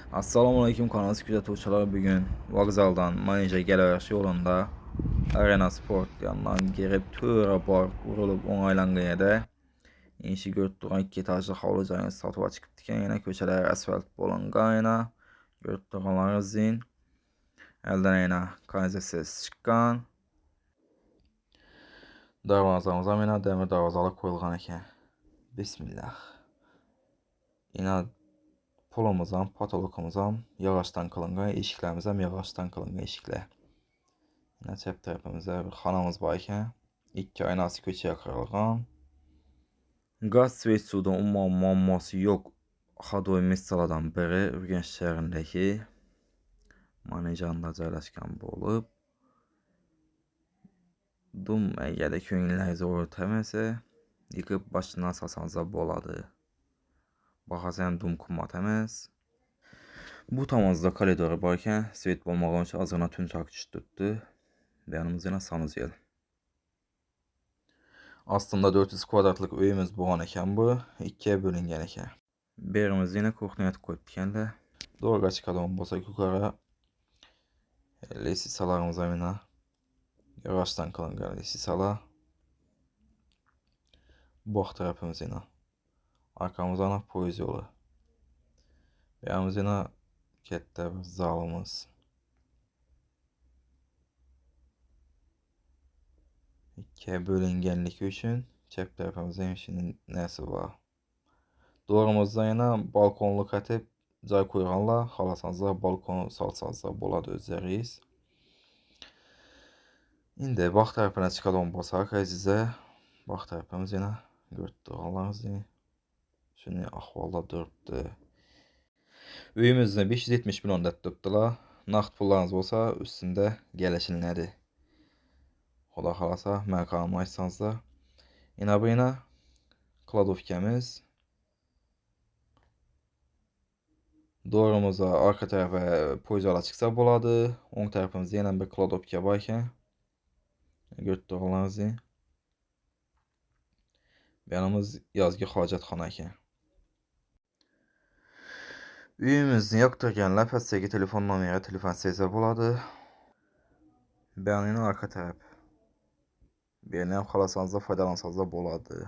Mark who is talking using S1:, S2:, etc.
S1: Assalamualaikum kanal küzətuvçular, bugün vokzaldan Manejə gələrək yolunda Arena Sport yanından girib Tura Park vurulub onaylanğıya inşi gördüğün 2 etajlı havlucayını satıva çıxıbdıkən yenə köçələr asfalt bolunğayına gördüğünləri zin əldən yenə kanalizasiyası çıxqan darvazamıza yenə dəmir darvazalı qoyulğan ikən. Bismillah. Yenə polumuzdan, patolokumuzdan yağışdan kılınğan, eşiklərimizdən yağışdan kılınğan eşiklər. Yine cep tarafımızda bir xanamız var ikən, 2 aynası köçəyə qırılğan. Qaz sveç suda ummanması yox. Xadoy Missaladan beri Ürgənç şəhərindəki Manejanda caylaşqan bu olub. Dum əgədə köyünlərinizi ortəməsə, yıqıb başından sasanıza boladı. Baxasən dum kuma təməz. Bu tamazda koridora barkən svet bolmağın üçün azına tün takçı tutdu. Yanımız yine sanuzel. Aslında 400 kvadratlıq öyümüz boğan ikən bu, 2'ye bölünген ikən. Berimiz yine kuxniyat koyup dikəndə. Doğru çıxadan basak yukarı. Lesisalarımıza yine yağıştan kılıngan lesisala. Bax tarafımız yine. Arkamızdan poyuz yolu. Yanımız yine ketdə bir zalımız. 2'ye bölüngenlik üçün cep tarafımızda hemşinin nəsi var. Doğrumuzda yine balkonlu katib cay koyğanla xalasanızda balkonu salsanızda boladı özləriyiz. İndi bax tərəfinə çıxalım basaq əzizə. Bax tərəfimiz yine gördüğünüz kimi. Şimdi ahvalda durubdu. Öyümüzdə 570 milyon da tutdular. Naqd pullarınız olsa üstündə gəlişinlədir. Xuda xalasa məkanımı açsanız da. Yine bu yine kladovkəmiz. Doğrumuza arka tarafa poyzala çıksa boladı. On tarafımızda yine bir kladovka varkən. Gördüğünüz gibi. Yanımız yazgı hacatxana ikən. Üyümüzün yoxdurkən ləpəsdəki telefon nomeri telefon sezə boladı. Bəyanının arka tərəf. Beynəm xalasanızda faydalansanız da boladı.